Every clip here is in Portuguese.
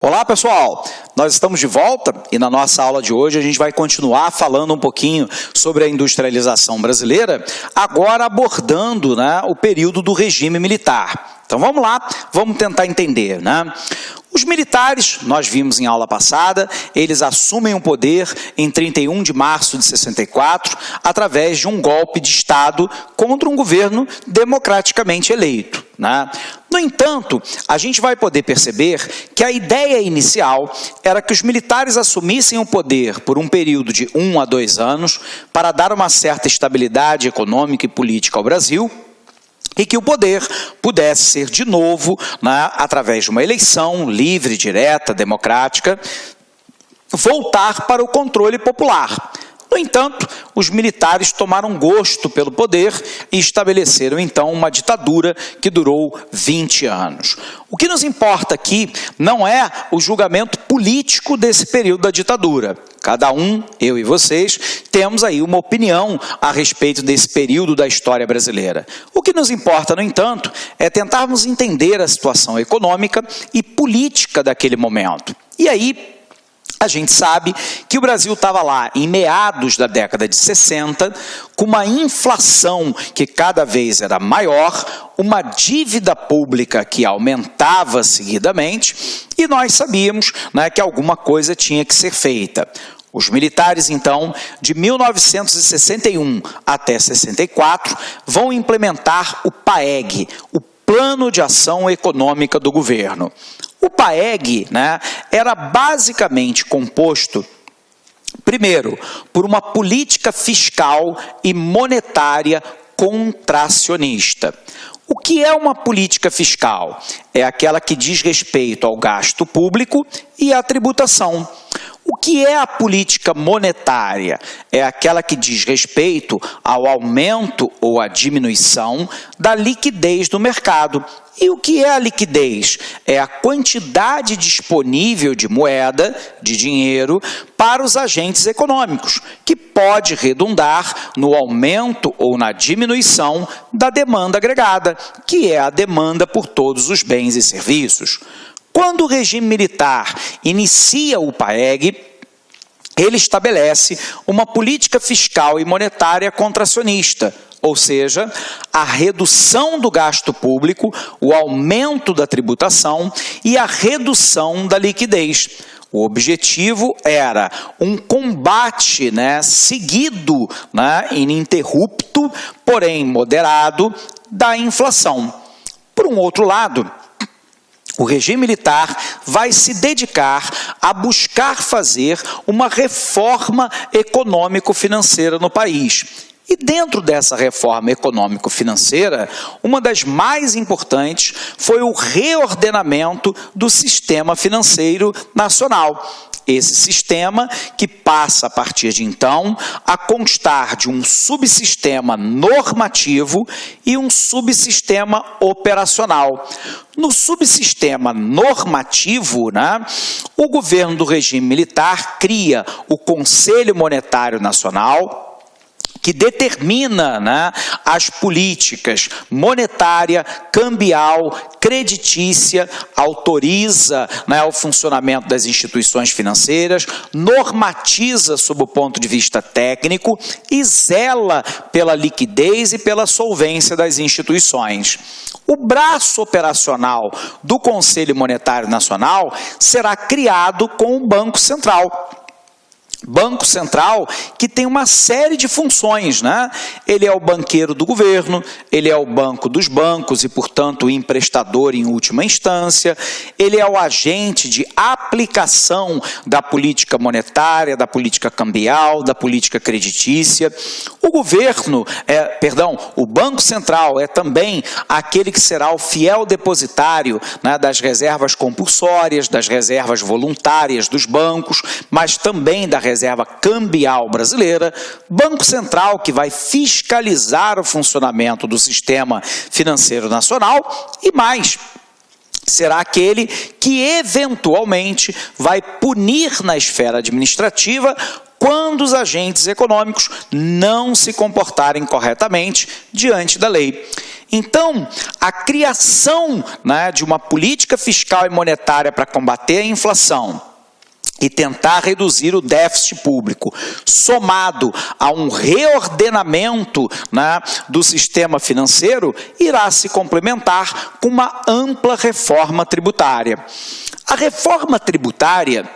Olá pessoal, nós estamos de volta e na nossa aula de hoje a gente vai continuar falando um pouquinho sobre a industrialização brasileira, agora abordando o período do regime militar. Então vamos lá, vamos tentar entender. Os militares, nós vimos em aula passada, eles assumem o poder em 31 de março de 64 através de um golpe de Estado contra um governo democraticamente eleito. No entanto, a gente vai poder perceber que a ideia inicial era que os militares assumissem o poder por um período de 1 a 2 anos para dar uma certa estabilidade econômica e política ao Brasil, e que o poder pudesse ser de novo, através de uma eleição livre, direta, democrática, voltar para o controle popular. No entanto, os militares tomaram gosto pelo poder e estabeleceram então uma ditadura que durou 20 anos. O que nos importa aqui não é o julgamento político desse período da ditadura. Cada um, eu e vocês, temos aí uma opinião a respeito desse período da história brasileira. O que nos importa, no entanto, é tentarmos entender a situação econômica e política daquele momento. E aí, a gente sabe que o Brasil estava lá em meados da década de 60, com uma inflação que cada vez era maior, uma dívida pública que aumentava seguidamente, e nós sabíamos que alguma coisa tinha que ser feita. Os militares, então, de 1961 até 64, vão implementar o PAEG, o Plano de Ação Econômica do Governo. O PAEG era basicamente composto, primeiro, por uma política fiscal e monetária contracionista. O que é uma política fiscal? É aquela que diz respeito ao gasto público e à tributação. O que é a política monetária? É aquela que diz respeito ao aumento ou à diminuição da liquidez do mercado. E o que é a liquidez? É a quantidade disponível de moeda, de dinheiro, para os agentes econômicos, que pode redundar no aumento ou na diminuição da demanda agregada, que é a demanda por todos os bens e serviços. Quando o regime militar inicia o PAEG, ele estabelece uma política fiscal e monetária contracionista, ou seja, a redução do gasto público, o aumento da tributação e a redução da liquidez. O objetivo era um combate seguido, ininterrupto, porém moderado, da inflação. Por um outro lado, o regime militar vai se dedicar a buscar fazer uma reforma econômico-financeira no país. E dentro dessa reforma econômico-financeira, uma das mais importantes foi o reordenamento do sistema financeiro nacional. Esse sistema que passa, a partir de então, a constar de um subsistema normativo e um subsistema operacional. No subsistema normativo, o governo do regime militar cria o Conselho Monetário Nacional, que determina as políticas monetária, cambial, creditícia, autoriza o funcionamento das instituições financeiras, normatiza sob o ponto de vista técnico e zela pela liquidez e pela solvência das instituições. O braço operacional do Conselho Monetário Nacional será criado com o Banco Central. Banco Central que tem uma série de funções, Ele é o banqueiro do governo, ele é o banco dos bancos e, portanto, o emprestador em última instância, ele é o agente de aplicação da política monetária, da política cambial, da política creditícia. O Banco Central é também aquele que será o fiel depositário das reservas compulsórias, das reservas voluntárias dos bancos, mas também da reserva cambial brasileira. Banco Central que vai fiscalizar o funcionamento do sistema financeiro nacional e mais, será aquele que eventualmente vai punir na esfera administrativa quando os agentes econômicos não se comportarem corretamente diante da lei. Então, a criação, né, de uma política fiscal e monetária para combater a inflação e tentar reduzir o déficit público, somado a um reordenamento, né, do sistema financeiro, irá se complementar com uma ampla reforma tributária. A reforma tributária,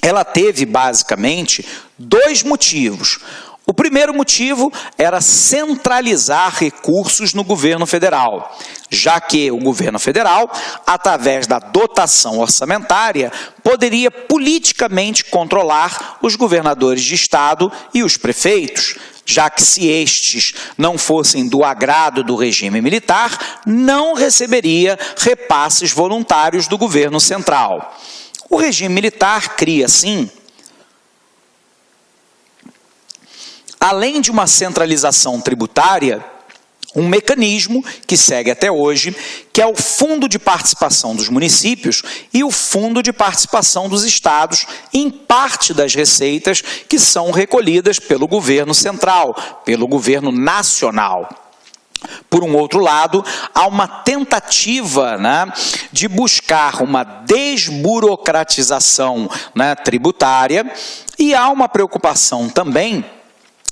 ela teve basicamente dois motivos. O primeiro motivo era centralizar recursos no governo federal, já que o governo federal, através da dotação orçamentária, poderia politicamente controlar os governadores de estado e os prefeitos, já que se estes não fossem do agrado do regime militar, não receberia repasses voluntários do governo central. O regime militar cria, assim, além de uma centralização tributária, um mecanismo que segue até hoje, que é o Fundo de Participação dos Municípios e o Fundo de Participação dos Estados em parte das receitas que são recolhidas pelo governo central, pelo governo nacional. Por um outro lado, há uma tentativa, né, de buscar uma desburocratização, né, tributária, e há uma preocupação também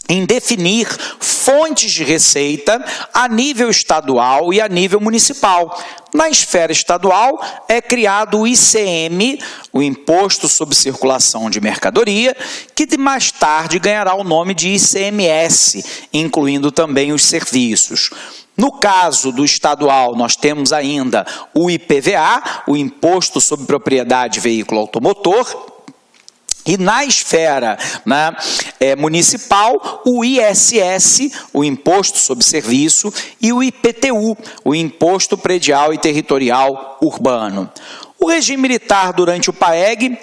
em definir fontes de receita a nível estadual e a nível municipal. Na esfera estadual é criado o ICM, o Imposto sobre Circulação de Mercadoria, que mais tarde ganhará o nome de ICMS, incluindo também os serviços. No caso do estadual, nós temos ainda o IPVA, o Imposto sobre Propriedade de Veículo Automotor. E na esfera, né, municipal, o ISS, o Imposto sobre Serviço, e o IPTU, o Imposto Predial e Territorial Urbano. O regime militar, durante o PAEG,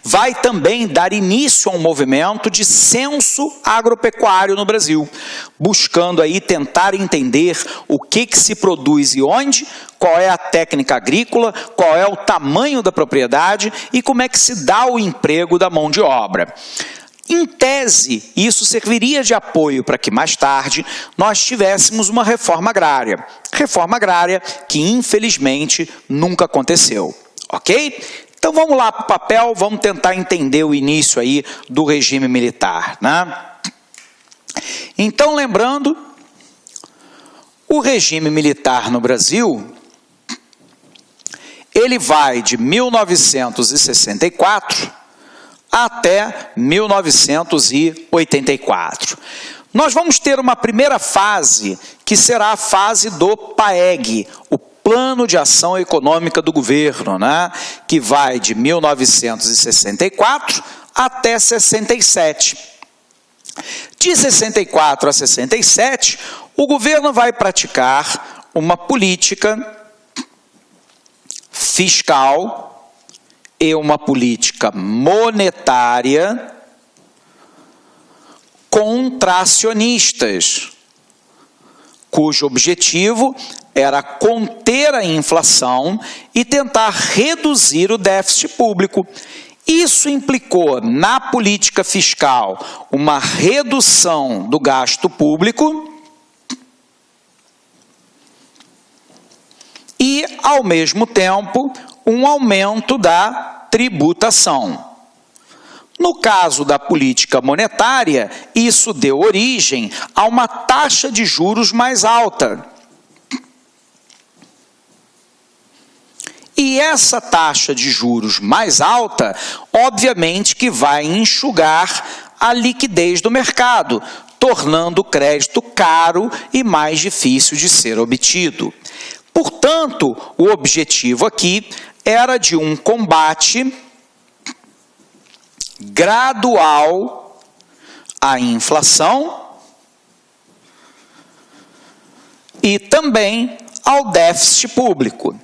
vai também dar início a um movimento de censo agropecuário no Brasil, buscando aí tentar entender o que se produz e onde, qual é a técnica agrícola, qual é o tamanho da propriedade e como é que se dá o emprego da mão de obra. Em tese, isso serviria de apoio para que mais tarde nós tivéssemos uma reforma agrária que infelizmente nunca aconteceu, ok? Então vamos lá para o papel, vamos tentar entender o início aí do regime militar, né? Então, lembrando, o regime militar no Brasil, ele vai de 1964 até 1984. Nós vamos ter uma primeira fase, que será a fase do PAEG, o Plano de Ação Econômica do Governo, né? Que vai de 1964 até 67. De 64 a 67, o governo vai praticar uma política fiscal e uma política monetária contracionistas, cujo objetivo era conter a inflação e tentar reduzir o déficit público. Isso implicou na política fiscal uma redução do gasto público e, ao mesmo tempo, um aumento da tributação. No caso da política monetária, isso deu origem a uma taxa de juros mais alta. E essa taxa de juros mais alta, obviamente que vai enxugar a liquidez do mercado, tornando o crédito caro e mais difícil de ser obtido. Portanto, o objetivo aqui era de um combate gradual à inflação e também ao déficit público.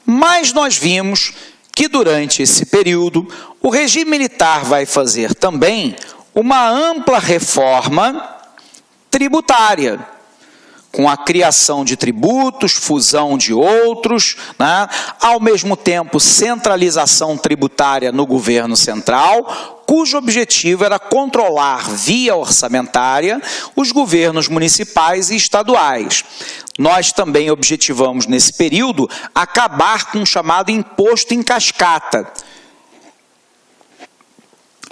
Mas nós vimos que durante esse período o regime militar vai fazer também uma ampla reforma tributária, com a criação de tributos, fusão de outros, né? Ao mesmo tempo centralização tributária no governo central, cujo objetivo era controlar via orçamentária os governos municipais e estaduais. Nós também objetivamos nesse período acabar com o chamado imposto em cascata,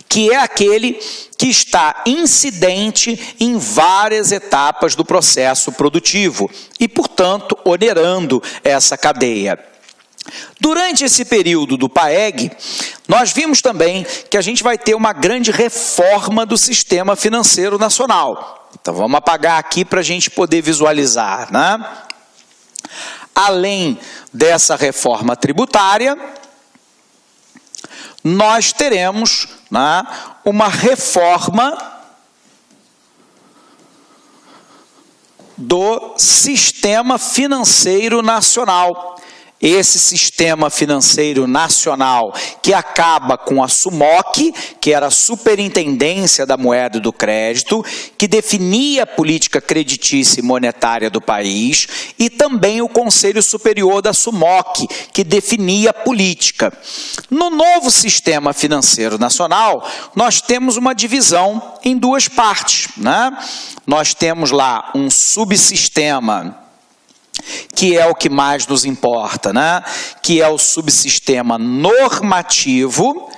que é aquele que está incidente em várias etapas do processo produtivo e, portanto, onerando essa cadeia. Durante esse período do PAEG, nós vimos também que a gente vai ter uma grande reforma do sistema financeiro nacional. Então, vamos apagar aqui para a gente poder visualizar, né? Além dessa reforma tributária, nós teremos, né, uma reforma do sistema financeiro nacional. Esse sistema financeiro nacional que acaba com a SUMOC, que era a Superintendência da Moeda e do Crédito, que definia a política creditícia e monetária do país, e também o Conselho Superior da SUMOC, que definia a política. No novo sistema financeiro nacional, nós temos uma divisão em duas partes, né? Nós temos lá um subsistema, que é o que mais nos importa, né? Que é o subsistema normativo,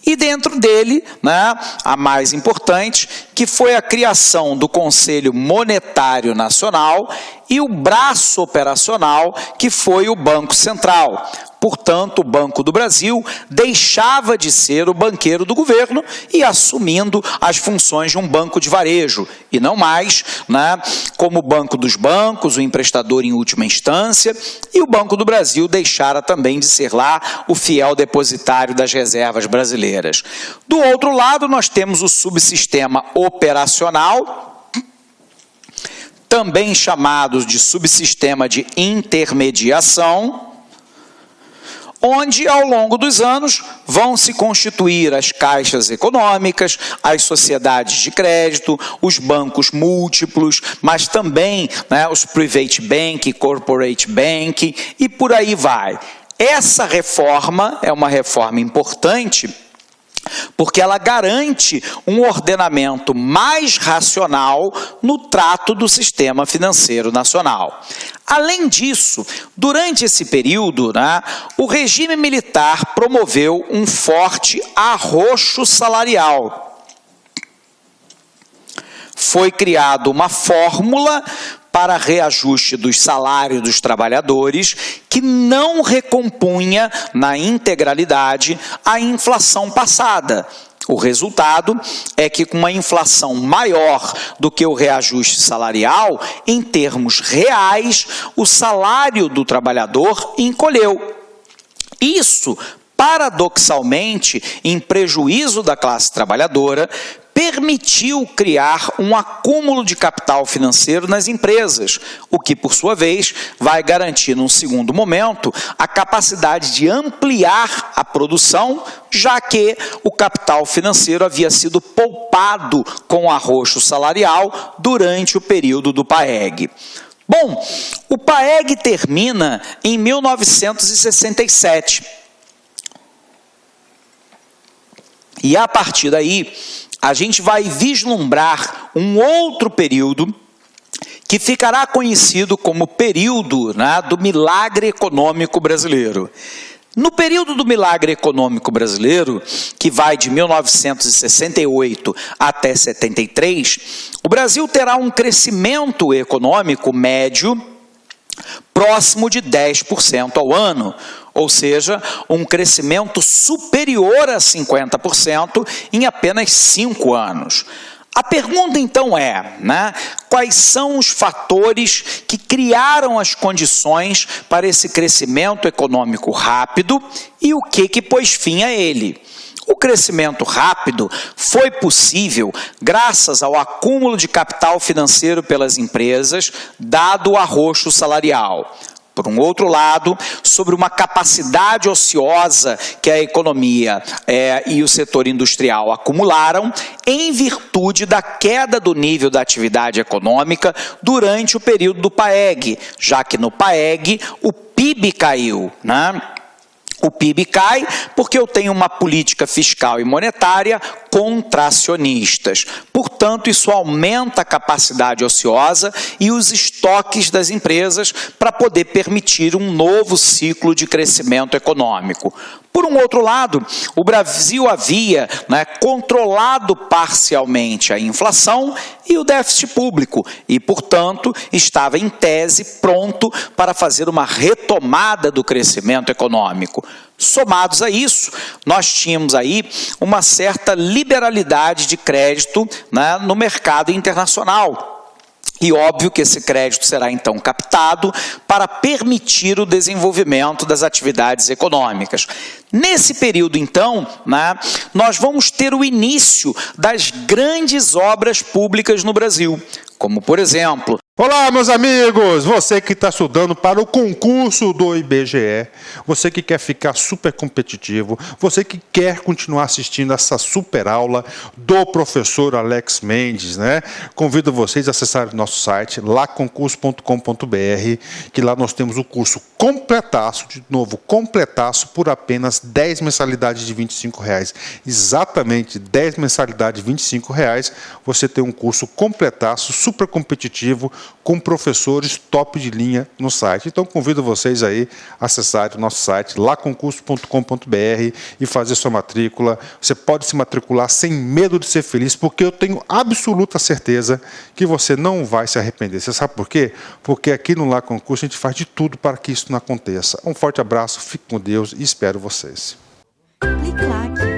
e dentro dele, né, a mais importante, que foi a criação do Conselho Monetário Nacional e o braço operacional, que foi o Banco Central. Portanto, o Banco do Brasil deixava de ser o banqueiro do governo e assumindo as funções de um banco de varejo, e não mais, né, como o banco dos bancos, o emprestador em última instância, e o Banco do Brasil deixara também de ser lá o fiel depositário das reservas brasileiras. Do outro lado, nós temos o subsistema operacional, também chamados de subsistema de intermediação, onde, ao longo dos anos, vão se constituir as caixas econômicas, as sociedades de crédito, os bancos múltiplos, mas também, né, os private bank, corporate bank, e por aí vai. Essa reforma é uma reforma importante, porque ela garante um ordenamento mais racional no trato do sistema financeiro nacional. Além disso, durante esse período, né, o regime militar promoveu um forte arroxo salarial. Foi criada uma fórmula para reajuste dos salários dos trabalhadores que não recompunha na integralidade a inflação passada. O resultado é que, com uma inflação maior do que o reajuste salarial, em termos reais, o salário do trabalhador encolheu. Isso, paradoxalmente, em prejuízo da classe trabalhadora, permitiu criar um acúmulo de capital financeiro nas empresas, o que, por sua vez, vai garantir, num segundo momento, a capacidade de ampliar a produção, já que o capital financeiro havia sido poupado com o arroxo salarial durante o período do PAEG. Bom, o PAEG termina em 1967. E, a partir daí, a gente vai vislumbrar um outro período que ficará conhecido como período, né, do milagre econômico brasileiro. No período do milagre econômico brasileiro, que vai de 1968 até 73, o Brasil terá um crescimento econômico médio próximo de 10% ao ano, ou seja, um crescimento superior a 50% em apenas 5 anos. A pergunta, então, é, né, quais são os fatores que criaram as condições para esse crescimento econômico rápido e o que pôs fim a ele? O crescimento rápido foi possível graças ao acúmulo de capital financeiro pelas empresas, dado o arroxo salarial. Por um outro lado, sobre uma capacidade ociosa que a economia e o setor industrial acumularam em virtude da queda do nível da atividade econômica durante o período do PAEG, já que no PAEG o PIB caiu, né? O PIB cai porque eu tenho uma política fiscal e monetária contracionistas. Portanto, isso aumenta a capacidade ociosa e os estoques das empresas para poder permitir um novo ciclo de crescimento econômico. Por um outro lado, o Brasil havia controlado parcialmente a inflação e o déficit público e, portanto, estava em tese pronto para fazer uma retomada do crescimento econômico. Somados a isso, nós tínhamos aí uma certa liberalidade de crédito no mercado internacional. E óbvio que esse crédito será então captado para permitir o desenvolvimento das atividades econômicas. Nesse período, então, nós vamos ter o início das grandes obras públicas no Brasil, como, por exemplo... Olá, meus amigos! Você que está estudando para o concurso do IBGE, você que quer ficar super competitivo, você que quer continuar assistindo essa super aula do professor Alex Mendes, né? Convido vocês a acessarem o nosso site, laconcurso.com.br, que lá nós temos o curso completaço, de novo, completaço, por apenas 10 mensalidades de R$25. Exatamente 10 mensalidades de R$25, você tem um curso completaço, super competitivo, com professores top de linha no site. Então, convido vocês aí a acessarem o nosso site, laconcurso.com.br, e fazer sua matrícula. Você pode se matricular sem medo de ser feliz, porque eu tenho absoluta certeza que você não vai se arrepender. Você sabe por quê? Porque aqui no Lá Concurso a gente faz de tudo para que isso não aconteça. Um forte abraço, fique com Deus e espero vocês. Clique lá.